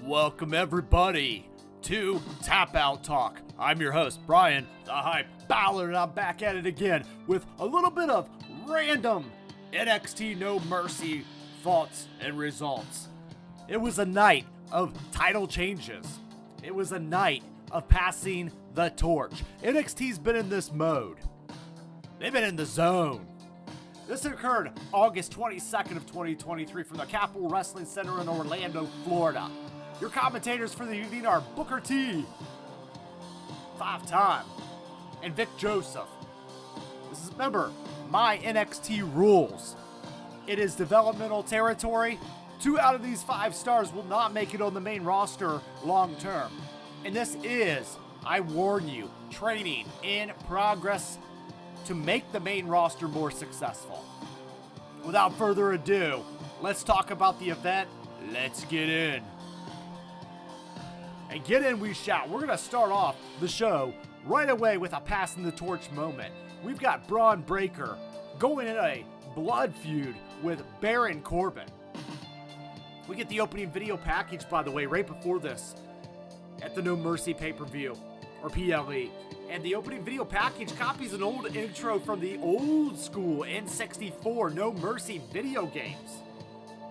Welcome everybody to Tap Out Talk. I'm your host, Bryan, the Hype Ballard, and I'm back at it again with a little bit of random NXT No Mercy thoughts and results. It was a night of title changes. It was a night of passing the torch. NXT's been in this mode. They've been in the zone. This occurred August 22nd of 2023 from the Pro Wrestling Center in Orlando, Florida. Your commentators for the evening are Booker T, 5-time, and Vic Joseph. This is, remember, my NXT rules. It is developmental territory. 2 out of these 5 stars will not make it on the main roster long term. And this is, I warn you, training in progress to make the main roster more successful. Without further ado, let's talk about the event. Let's get in. And get in we shall. We're going to start off the show right away with a passing the torch moment. We've got Bron Breakker going in a blood feud with Baron Corbin. We get the opening video package, by the way, right before this at the No Mercy pay-per-view, or PLE. And the opening video package copies an old intro from the old school N64 No Mercy video games.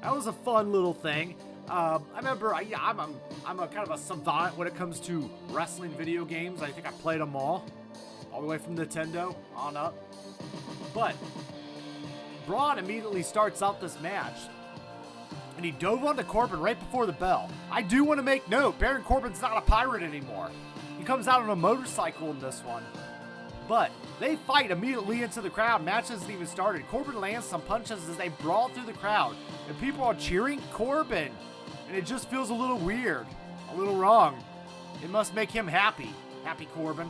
That was a fun little thing. I remember, I'm a kind of a savant when it comes to wrestling video games. I think I played them all the way from Nintendo on up. But Braun immediately starts out this match, and he dove onto Corbin right before the bell. I do want to make note, Baron Corbin's not a pirate anymore. He comes out on a motorcycle in this one. But they fight immediately into the crowd. Match hasn't even started. Corbin lands some punches as they brawl through the crowd, and people are cheering Corbin. And it just feels a little weird, a little wrong. It must make him happy. Happy Corbin.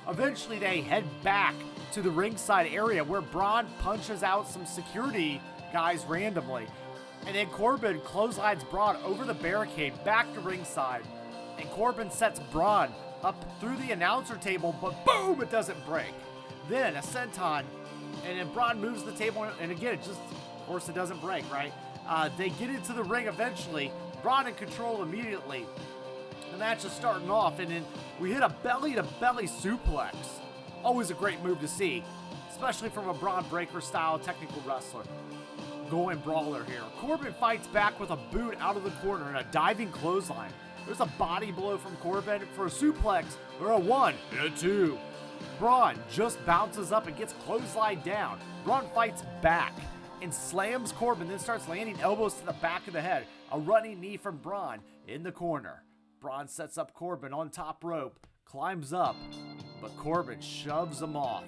Eventually, they head back to the ringside area where Braun punches out some security guys randomly. And then Corbin clotheslines Braun over the barricade back to ringside. And Corbin sets Braun up through the announcer table, but boom, it doesn't break. Then a senton, and then Braun moves the table, and again, it just, of course, it doesn't break, right? They get into the ring eventually. Braun in control immediately. The match is starting off, and then we hit a belly-to-belly suplex. Always a great move to see, especially from a Bron Breakker style technical wrestler. Going brawler here. Corbin fights back with a boot out of the corner and a diving clothesline. There's a body blow from Corbin for a suplex, or a 1 and a 2. Braun just bounces up and gets clotheslined down. Braun fights back and slams Corbin, then starts landing elbows to the back of the head. A running knee from Braun in the corner. Braun sets up Corbin on top rope, climbs up, but Corbin shoves him off.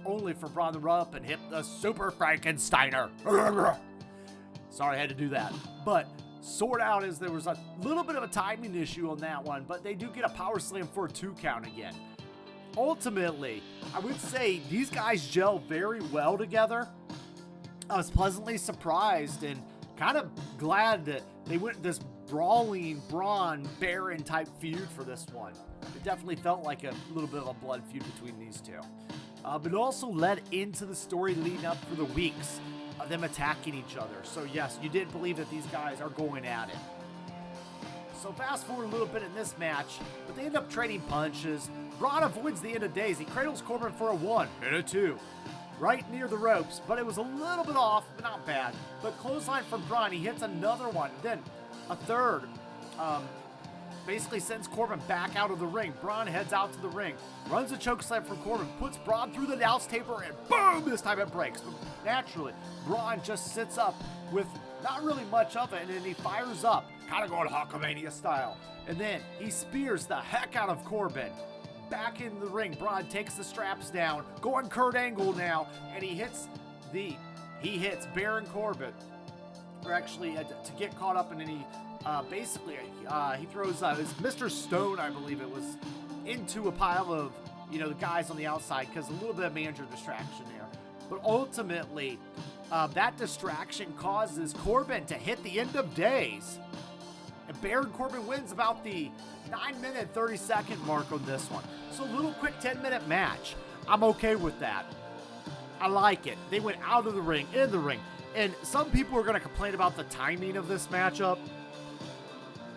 Only for Braun to run up and hit the Super Frankensteiner. Sorry I had to do that. But sort out as there was a little bit of a timing issue on that one, but they do get a power slam for a 2 count again. Ultimately, I would say these guys gel very well together. I was pleasantly surprised and kind of glad that they went this brawling Braun Baron type feud for this one. It definitely felt like a little bit of a blood feud between these two. But it also led into the story leading up for the weeks of them attacking each other. So yes, you did believe that these guys are going at it. So fast forward a little bit in this match, but they end up trading punches. Braun avoids the end of days. He cradles Corbin for a 1 and a 2. Right near the ropes, but it was a little bit off, but not bad. But clothesline from Braun, he hits another one, then a third. Basically sends Corbin back out of the ring. Braun heads out to the ring, runs a chokeslam from Corbin, puts Braun through the announce table, and boom, this time it breaks. But naturally, Braun just sits up with not really much of it, and then he fires up, kind of going Hulkamania style. And then he spears the heck out of Corbin. Back in the ring, Braun takes the straps down, going Kurt Angle now, and he hits Baron Corbin, or actually to get caught up, and then he he throws it's Mr. Stone, I believe it was, into a pile of the guys on the outside because a little bit of manager distraction there. But ultimately, that distraction causes Corbin to hit the end of days. And Baron Corbin wins about the 9-minute, 30-second mark on this one. So a little quick 10-minute match. I'm okay with that. I like it. They went out of the ring, in the ring. And some people are going to complain about the timing of this matchup.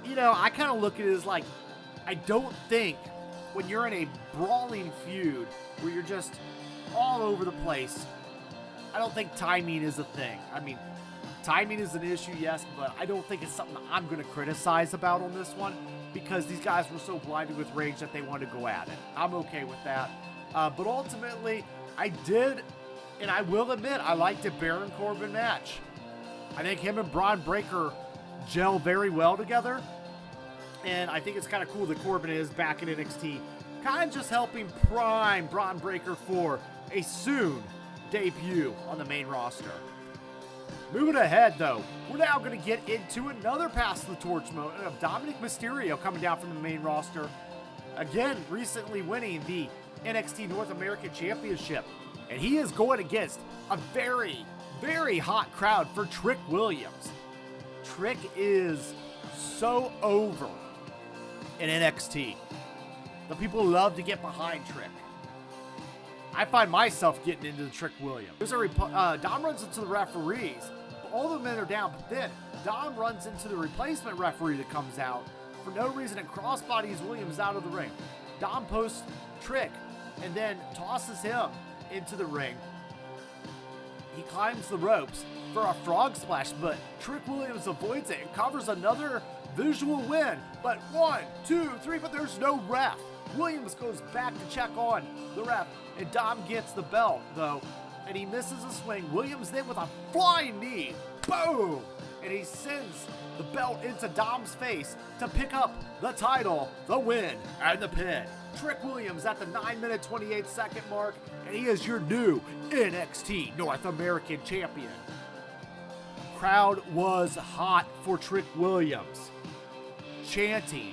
you know, I kind of look at it as like, I don't think when you're in a brawling feud where you're just all over the place, I don't think timing is a thing. I mean, timing is an issue, yes, but I don't think it's something I'm going to criticize about on this one because these guys were so blinded with rage that they wanted to go at it. I'm okay with that. But ultimately, I did, and I will admit, I liked a Baron Corbin match. I think him and Braun Breaker gel very well together. And I think it's kind of cool that Corbin is back in NXT, kind of just helping prime Braun Breaker for a soon debut on the main roster. Moving ahead, though, we're now going to get into another pass the torch moment of Dominic Mysterio coming down from the main roster. Again, recently winning the NXT North American Championship. And he is going against a very, very hot crowd for Trick Williams. Trick is so over in NXT. The people love to get behind Trick. I find myself getting into the Trick Williams. There's Dom runs into the referees. All the men are down, but then Dom runs into the replacement referee that comes out for no reason and crossbodies Williams out of the ring. Dom posts Trick and then tosses him into the ring. He climbs the ropes for a frog splash, but Trick Williams avoids it and covers another visual win. But 1, 2, 3, but there's no ref. Williams goes back to check on the ref, and Dom gets the belt, though, and he misses a swing. Williams then with a flying knee, boom, and he sends the belt into Dom's face to pick up the title, the win, and the pin. Trick Williams at the 9-minute 28-second mark, and he is your new NXT North American Champion. Crowd was hot for Trick Williams, chanting,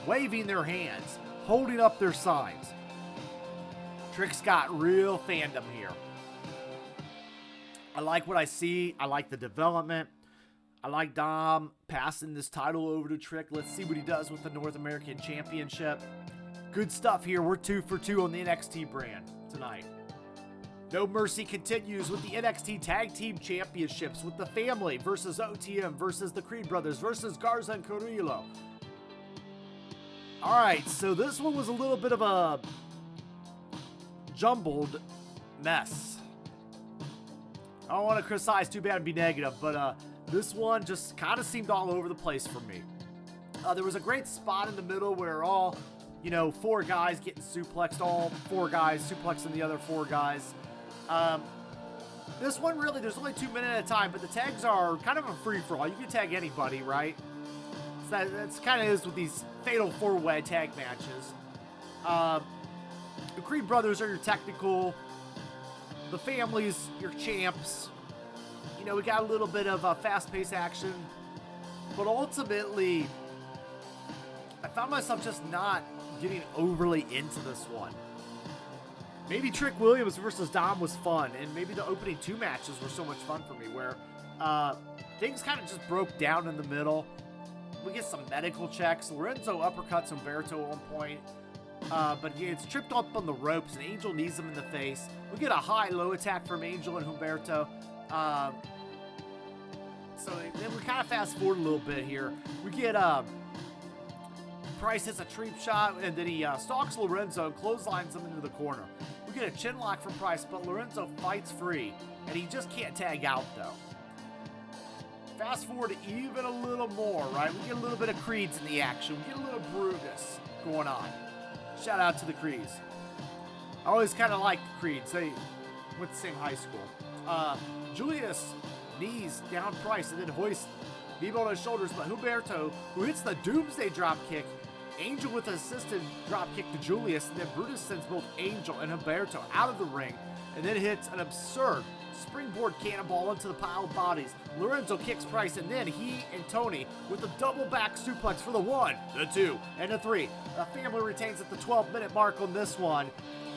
waving their hands, holding up their signs. Trick's got real fandom here. I like what I see. I like the development. I like Dom passing this title over to Trick. Let's see what he does with the North American Championship. Good stuff here. We're 2 for 2 on the NXT brand tonight. No Mercy continues with the NXT Tag Team Championships with the Family versus OTM versus the Creed Brothers versus Garza and Carrillo. Alright, so this one was a little bit of a jumbled mess. I don't want to criticize too bad and be negative, but this one just kind of seemed all over the place for me. There was a great spot in the middle where all, 4 guys getting suplexed, all 4 guys suplexing the other 4 guys. This one really, there's only 2 minutes at a time, but the tags are kind of a free-for-all. You can tag anybody, right? So that's kind of is with these fatal 4-way tag matches. The Creed Brothers are your technical. The Family's your champs. We got a little bit of fast-paced action. But ultimately, I found myself just not getting overly into this one. Maybe Trick Williams versus Dom was fun, and maybe the opening 2 matches were so much fun for me, where things kind of just broke down in the middle. We get some medical checks. Lorenzo uppercuts Humberto at one point. But he gets tripped up on the ropes, and Angel knees him in the face. We get a high-low attack from Angel and Humberto. So then we kind of fast forward a little bit here. We get Price hits a treep shot, and then he stalks Lorenzo and clotheslines him into the corner. We get a chin lock from Price, but Lorenzo fights free, and he just can't tag out, though. Fast forward even a little more, right? We get a little bit of Creeds in the action. We get a little Brutus going on. Shout out to the Creeds. I always kind of liked the Creeds. They went to the same high school. Julius knees down Price and then hoists Bebo on his shoulders, but Humberto, who hits the Doomsday dropkick, Angel with an assisted dropkick to Julius, and then Brutus sends both Angel and Humberto out of the ring, and then hits an absurd springboard cannonball into the pile of bodies. Lorenzo kicks Price, and then he and Tony with a double back suplex for the 1, the 2, and the 3. The Family retains at the 12-minute mark on this one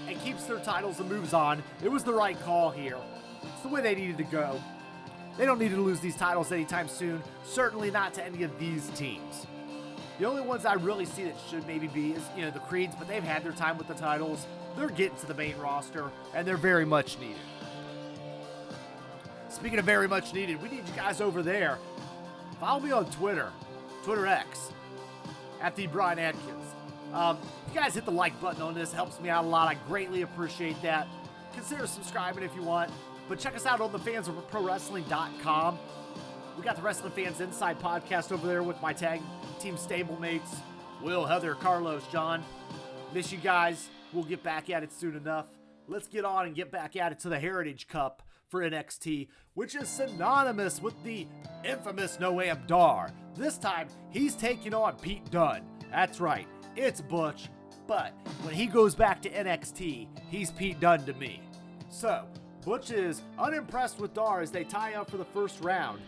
and keeps their titles and moves on. It was the right call here. It's the way they needed to go. They don't need to lose these titles anytime soon, certainly not to any of these teams. The only ones I really see that should maybe be is, the Creeds, but they've had their time with the titles. They're getting to the main roster, and they're very much needed. Speaking of very much needed, we need you guys over there. Follow me on Twitter. Twitter X, at the Bryan Atkins. You guys hit the like button on this. Helps me out a lot. I greatly appreciate that. Consider subscribing if you want. But check us out on the fans of ProWrestling.com. We got the Wrestling Fans Inside podcast over there with my tag team stablemates, Will, Heather, Carlos, John. Miss you guys. We'll get back at it soon enough. Let's get on and get back at it to the Heritage Cup for NXT, which is synonymous with the infamous Noam Dar. This time, he's taking on Pete Dunne. That's right, it's Butch, but when he goes back to NXT, he's Pete Dunne to me. So, Butch is unimpressed with Dar as they tie up for the first round.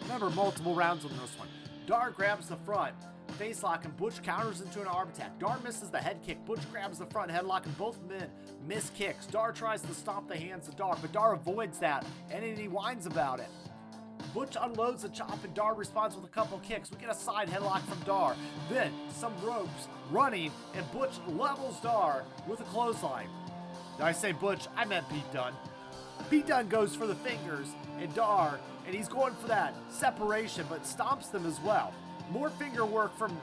Remember, multiple rounds on this one. Dar grabs the front face lock and Butch counters into an arm attack. Dar misses the head kick. Butch grabs the front headlock and both men miss kicks. Dar tries to stomp the hands of Dar, but Dar avoids that and then he whines about it. Butch unloads a chop and Dar responds with a couple kicks. We get a side headlock from Dar. Then some ropes running and Butch levels Dar with a clothesline. Did I say Butch? I meant Pete Dunne. Pete Dunne goes for the fingers and Dar, and he's going for that separation, but stomps them as well. More finger work from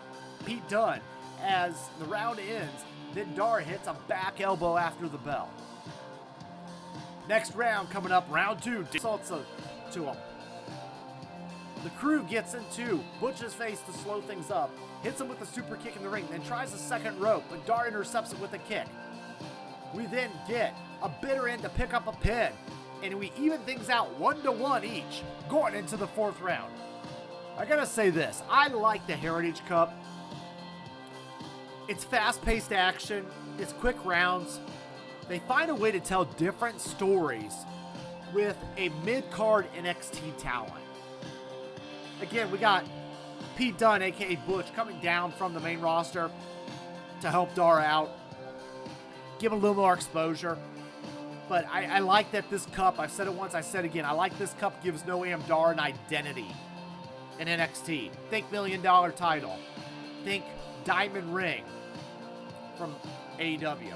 Pete Dunne as the round ends. Then Dar hits a back elbow after the bell. Next round coming up, round 2. Assaults to him. The crew gets into Butch's face to slow things up. Hits him with a super kick in the ring, then tries a second rope, but Dar intercepts it with a kick. We then get a bitter end to pick up a pin, and we even things out 1-1 each going into the 4th round. I gotta say this, I like the Heritage Cup. It's fast-paced action, it's quick rounds. They find a way to tell different stories with a mid-card NXT talent. Again, we got Pete Dunne, aka Butch, coming down from the main roster to help Dar out, give a little more exposure. But I like that this cup, I've said it once, I said it again, I like this cup gives Noam Dar an identity in NXT. Think $1 million title. Think Diamond Ring from AEW.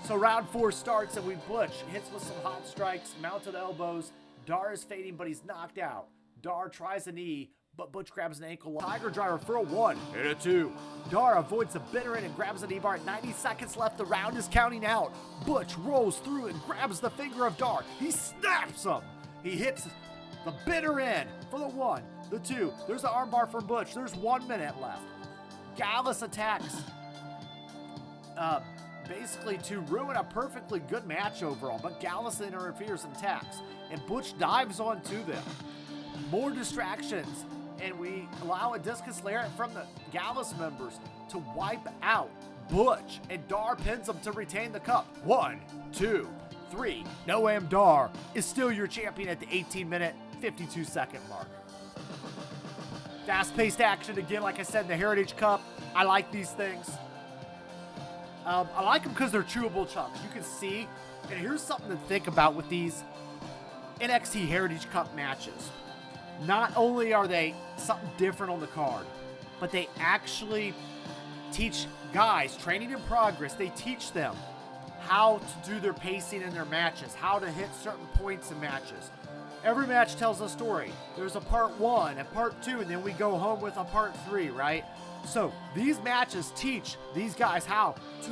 So round 4 starts and we Butch hits with some hot strikes, mounted elbows. Dar is fading, but he's knocked out. Dar tries a knee, but Butch grabs an ankle lock. Tiger driver for a 1 and a 2. Dar avoids the bitter end and grabs a knee bar. 90 seconds left. The round is counting out. Butch rolls through and grabs the finger of Dar. He snaps him. He hits the bitter end for the 1, the 2. There's the armbar from Butch. There's 1 minute left. Gallus attacks. Basically to ruin a perfectly good match overall, but Gallus interferes and attacks, and Butch dives onto them. More distractions, and we allow a discus lariat from the Gallus members to wipe out Butch, and Dar pins him to retain the cup. 1, 2, 3. Noam Dar is still your champion at the 18-minute, 52-second mark. Fast-paced action again, like I said, in the Heritage Cup. I like these things. I like them because they're chewable chunks. You can see, and here's something to think about with these NXT Heritage Cup matches. Not only are they something different on the card, but they actually teach guys, training in progress, they teach them how to do their pacing in their matches, how to hit certain points in matches. Every match tells a story. There's a part 1, a part 2, and then we go home with a part 3, right? So these matches teach these guys how to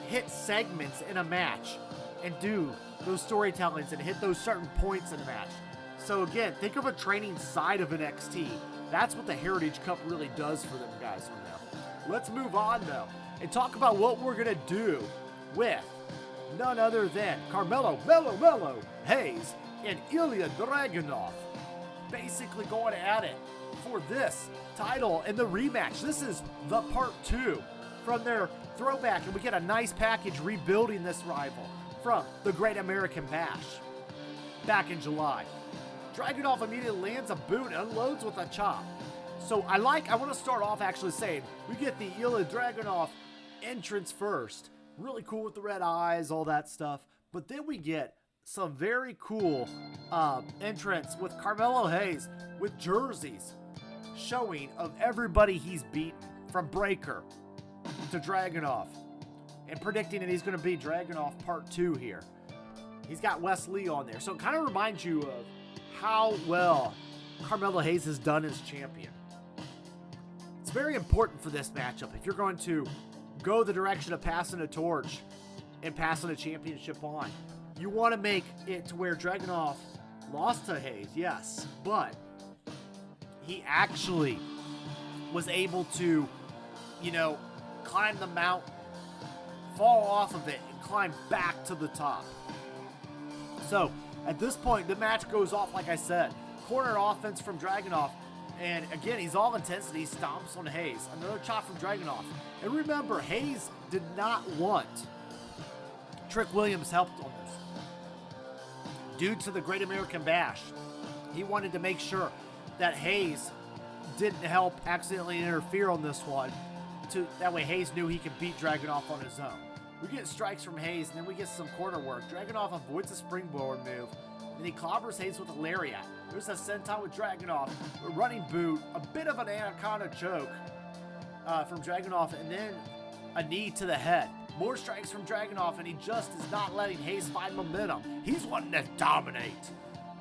hit segments in a match and do those storytellings and hit those certain points in a match. So again, think of a training side of NXT. That's what the Heritage Cup really does for them guys from now. Let's move on though and talk about what we're gonna do with none other than Carmelo Mello Hayes and Ilya Dragunov. Basically going at it for this title and the rematch. This is the part 2 from their throwback, and we get a nice package rebuilding this rival from the Great American Bash back in July. Dragunov immediately lands a boot and unloads with a chop. So I want to start off actually saying we get the Ilya Dragunov entrance first. Really cool with the red eyes, all that stuff. But then we get some very cool entrance with Carmelo Hayes with jerseys showing of everybody he's beaten, from Breaker to Dragunov, and predicting that he's going to be Dragunov part 2 here. He's got Wes Lee on there, so it kind of reminds you of how well Carmelo Hayes has done as champion. very important for this matchup. If you're going to go the direction of passing a torch and passing a championship on, you want to make it to where Dragunov lost to Hayes, yes, but he actually was able to, climb the mountain, fall off of it, and climb back to the top. So, at this point, the match goes off, like I said. Corner offense from Dragunov. And again, he's all intensity. He stomps on Hayes. Another chop from Dragunov. And remember, Hayes did not want Trick Williams' help on this. Due to the Great American Bash, he wanted to make sure that Hayes didn't help accidentally interfere on this one. That way Hayes knew he could beat Dragunov on his own. We get strikes from Hayes, and then we get some corner work. Dragunov avoids a springboard move, and he clobbers Hayes with a lariat. There's a senton with Dragunov, a running boot, a bit of an anaconda choke from Dragunov, and then a knee to the head. More strikes from Dragunov, and he just is not letting Hayes find momentum. He's wanting to dominate.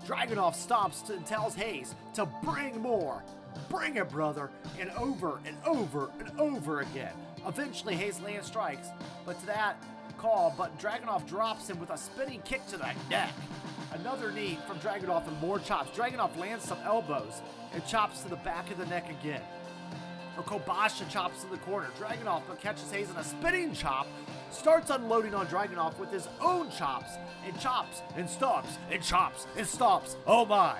Dragunov stomps and tells Hayes to bring more. Bring it, brother, and over and over and over again. Eventually, Hayes lands strikes, but to that call, but Dragunov drops him with a spinning kick to the neck. Another knee from Dragunov and more chops. Dragunov lands some elbows and chops to the back of the neck again. A Kobasha chops in the corner. Dragunov but catches Hayes in a spinning chop, starts unloading on Dragunov with his own chops and stomps and chops and stomps. Oh my.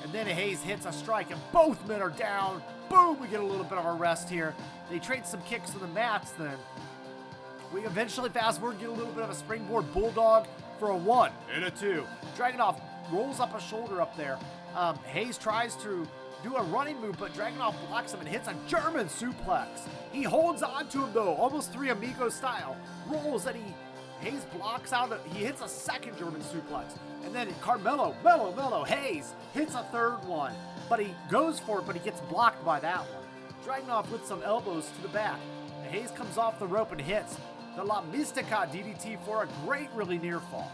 And then Hayes hits a strike, and both men are down. Boom, we get a little bit of a rest here. They trade some kicks to the mats then. We eventually fast forward, get a little bit of a springboard bulldog for a 1 and a 2. Dragunov rolls up a shoulder up there. Hayes tries to do a running move, but Dragunov blocks him and hits a German suplex. He holds on to him though, almost Three Amigos style. Rolls and Hayes blocks out, he hits a second German suplex. And then Mello, Hayes hits a third one. But he goes for it, but he gets blocked by that one. Dragunov with some elbows to the back. And Hayes comes off the rope and hits the La Mystica DDT for a great, really near fall.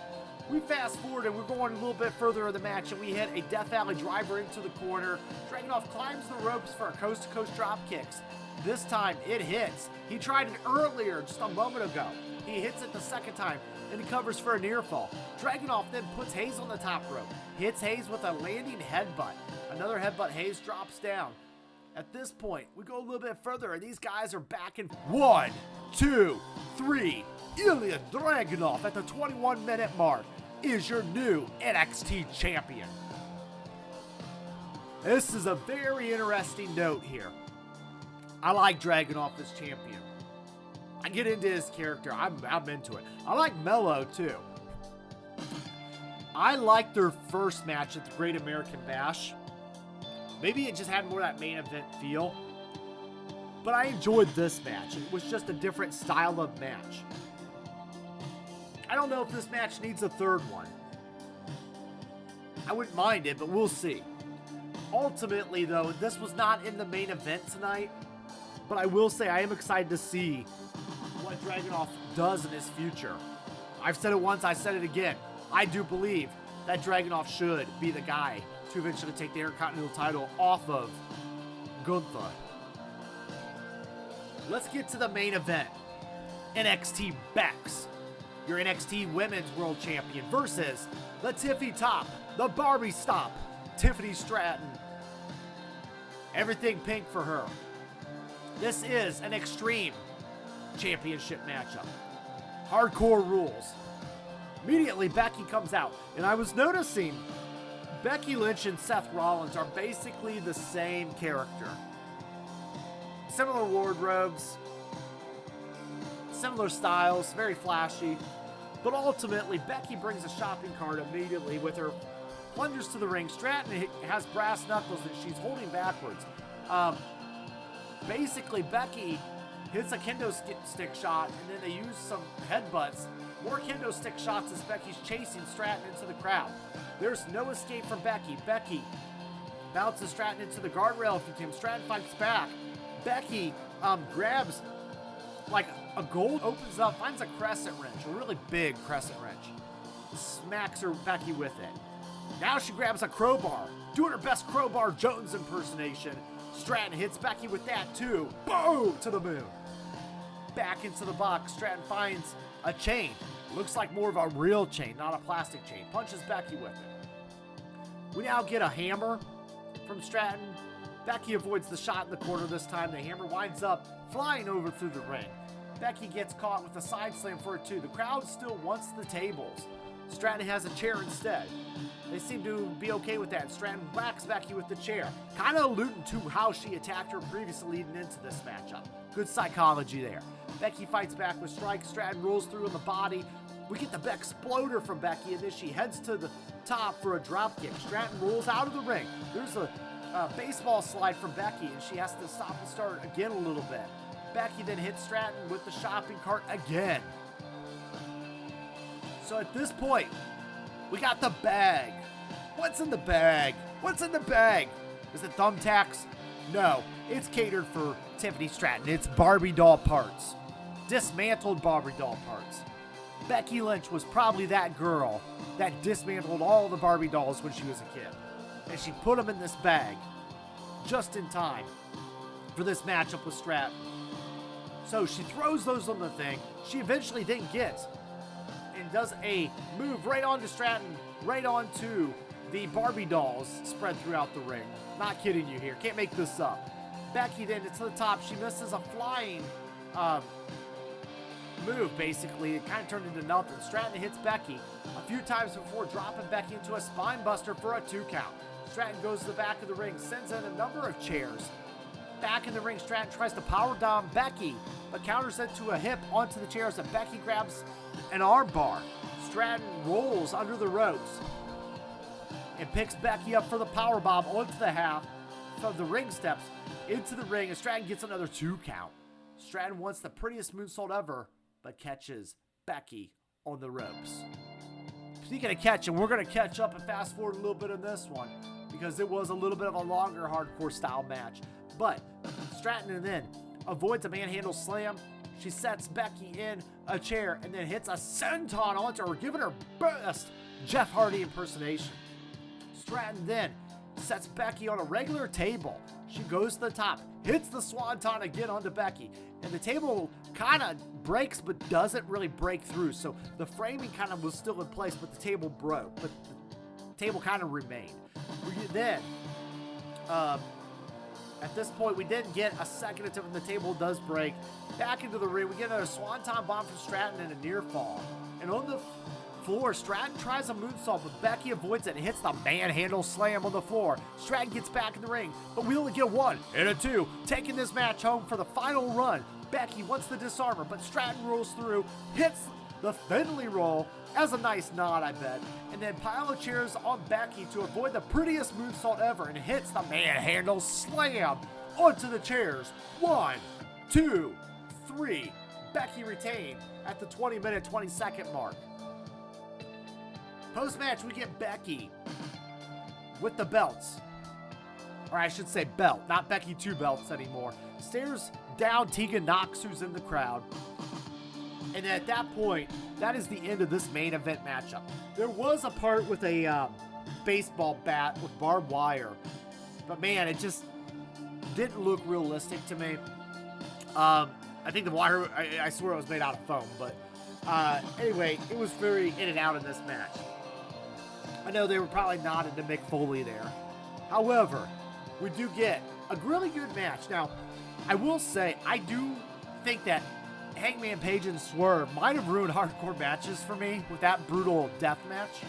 We fast forward and we're going a little bit further in the match, and we hit a Death Valley driver into the corner. Dragunov climbs the ropes for a coast-to-coast drop kicks. This time it hits. He tried it earlier, just a moment ago. He hits it the second time, and he covers for a near fall. Dragunov then puts Hayes on the top rope. Hits Hayes with a landing headbutt. Another headbutt, Hayes drops down. At this point, we go a little bit further, and these guys are back in 1, 2, 3. Ilya Dragunov at the 21-minute mark is your new NXT champion. This is a very interesting note here. I like Dragunov as champion. I get into his character. I'm into it. I like Mello too. I liked their first match at the Great American Bash. Maybe it just had more of that main event feel. But I enjoyed this match. It was just a different style of match. I don't know if this match needs a third one. I wouldn't mind it, but we'll see. Ultimately, though, this was not in the main event tonight. But I will say I am excited to see what Dragunov does in his future. I've said it once, I said it again. I do believe that Dragunov should be the guy to eventually take the Intercontinental title off of Gunther. Let's get to the main event. NXT Bex, your NXT Women's World Champion, versus the Tiffy Top, the Barbie Stomp, Tiffany Stratton. Everything pink for her. This is an Extreme Championship matchup. Hardcore rules. Immediately, Becky comes out, and I was noticing Becky Lynch and Seth Rollins are basically the same character. Similar wardrobes, similar styles, very flashy, but ultimately Becky brings a shopping cart immediately with her, plunges to the ring. Stratton has brass knuckles that she's holding backwards. Basically, Becky hits a kendo stick shot, and then they use some headbutts. More kendo stick shots as Becky's chasing Stratton into the crowd. There's no escape from Becky. Becky bounces Stratton into the guardrail a few times. Stratton fights back. Becky grabs like a gold, opens up, finds a crescent wrench, a really big crescent wrench. Smacks her Becky with it. Now she grabs a crowbar, doing her best Crowbar Jones impersonation. Stratton hits Becky with that too. Boom! To the moon. Back into the box. Stratton finds a chain. Looks like more of a real chain, not a plastic chain. Punches Becky with it. We now get a hammer from Stratton. Becky avoids the shot in the corner this time. The hammer winds up flying over through the ring. Becky gets caught with a side slam for a 2. The crowd still wants the tables. Stratton has a chair instead. They seem to be okay with that. Stratton whacks Becky with the chair, kind of alluding to how she attacked her previously leading into this matchup. Good psychology there. Becky fights back with strikes. Stratton rolls through on the body. We get the Bexploder from Becky, and then she heads to the top for a dropkick. Stratton rolls out of the ring. There's a baseball slide from Becky, and she has to stop and start again a little bit. Becky then hits Stratton with the shopping cart again. So at this point, we got the bag. What's in the bag? What's in the bag? Is it thumbtacks? No, it's catered for Tiffany Stratton. It's Barbie doll parts. Dismantled Barbie doll parts. Becky Lynch was probably that girl that dismantled all the Barbie dolls when she was a kid. And she put them in this bag just in time for this matchup with Stratton. So she throws those on the thing. She eventually didn't get and does a move right onto Stratton, right onto the Barbie dolls spread throughout the ring. Not kidding you here. Can't make this up. Becky then to the top. She misses a flying move, basically. It kind of turned into nothing. Stratton hits Becky a few times before dropping Becky into a spine buster for a 2 count. Stratton goes to the back of the ring, sends in a number of chairs. Back in the ring, Stratton tries to power dom Becky, but counters it to a hip onto the chairs, and Becky grabs an arm bar. Stratton rolls under the ropes and picks Becky up for the power bomb onto the half of the ring steps into the ring, and Stratton gets another 2 count. Stratton wants the prettiest moonsault ever, but catches Becky on the ropes. Speaking of catching, we're going to catch up and fast forward a little bit in this one because it was a little bit of a longer hardcore style match. But Stratton then avoids a manhandle slam. She sets Becky in a chair and then hits a senton onto her, giving her best Jeff Hardy impersonation. Stratton then sets Becky on a regular table. She goes to the top, hits the swanton again onto Becky, and the table kind of breaks but doesn't really break through. So the framing kind of was still in place, but the table broke, but the table kind of remained. At this point, we didn't get a second until the table does break. Back into the ring, we get another swanton bomb from Stratton and a near fall. And on the floor, Stratton tries a moonsault, but Becky avoids it and hits the manhandle slam on the floor. Stratton gets back in the ring, but we only get 1 and a 2, taking this match home for the final run. Becky wants the disarmer, but Stratton rolls through, hits the Finley roll as a nice nod, I bet, and then pile of chairs on Becky to avoid the prettiest moonsault ever and hits the manhandle slam onto the chairs. 1, 2, 3. Becky retained at the 20-minute, 20-second mark. Post-match, we get Becky with the belts. Or I should say belt, not Becky 2 belts anymore. Stares down Tegan Knox, who's in the crowd. And at that point, that is the end of this main event matchup. There was a part with a baseball bat with barbed wire. But man, it just didn't look realistic to me. I think the wire, I swear it was made out of foam. But anyway, it was very in and out in this match. I know they were probably not into Mick Foley there. However, we do get a really good match. Now, I will say, I do think that Hangman Page and Swerve might have ruined hardcore matches for me with that brutal death match.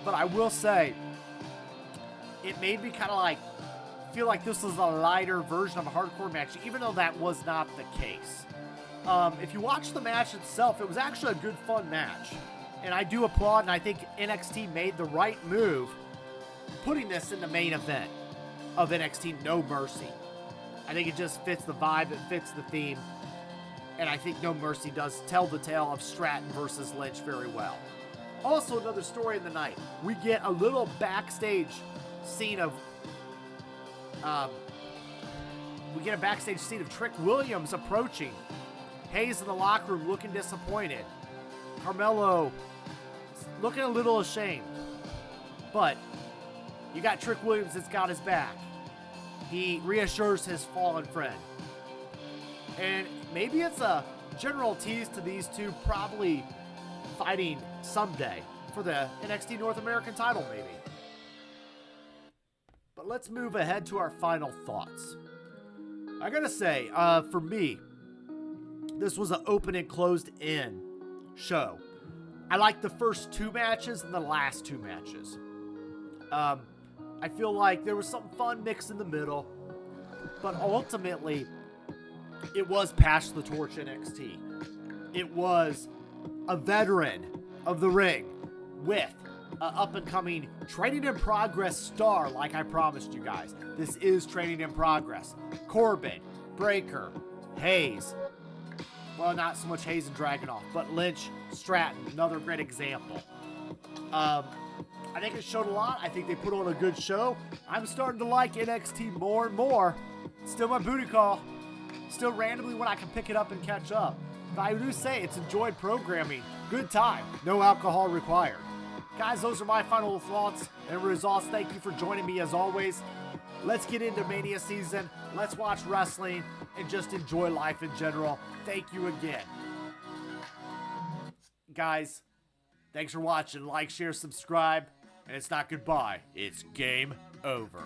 But I will say, it made me kind of like feel like this was a lighter version of a hardcore match, even though that was not the case. If you watch the match itself, it was actually a good, fun match. And I do applaud, and I think NXT made the right move putting this in the main event of NXT No Mercy. I think it just fits the vibe, it fits the theme. And I think No Mercy does tell the tale of Stratton versus Lynch very well. Also, another story in the night. We get a little backstage scene of Trick Williams approaching. Hayes in the locker room looking disappointed. Carmelo looking a little ashamed. But you got Trick Williams that's got his back. he reassures his fallen friend. And maybe it's a general tease to these two probably fighting someday for the NXT North American title, maybe. But let's move ahead to our final thoughts. I gotta say, for me, this was an open and closed in show. I liked the first 2 matches and the last 2 matches. I feel like there was some fun mixed in the middle, but ultimately, it was Pass the Torch NXT. It was a veteran of the ring with an up-and-coming training in progress star, like I promised you guys. This is training in progress. Corbin, Breaker, Hayes. Well, not so much Hayes and Dragunov, but Lynch, Stratton, another great example. I think it showed a lot. I think they put on a good show. I'm starting to like NXT more and more. Still my booty call. Still randomly when I can pick it up and catch up. But I do say it's enjoyed programming. Good time. No alcohol required. Guys, those are my final thoughts and results. Thank you for joining me as always. Let's get into Mania season. Let's watch wrestling and just enjoy life in general. Thank you again. Guys, thanks for watching. Like, share, subscribe. And it's not goodbye. It's game over.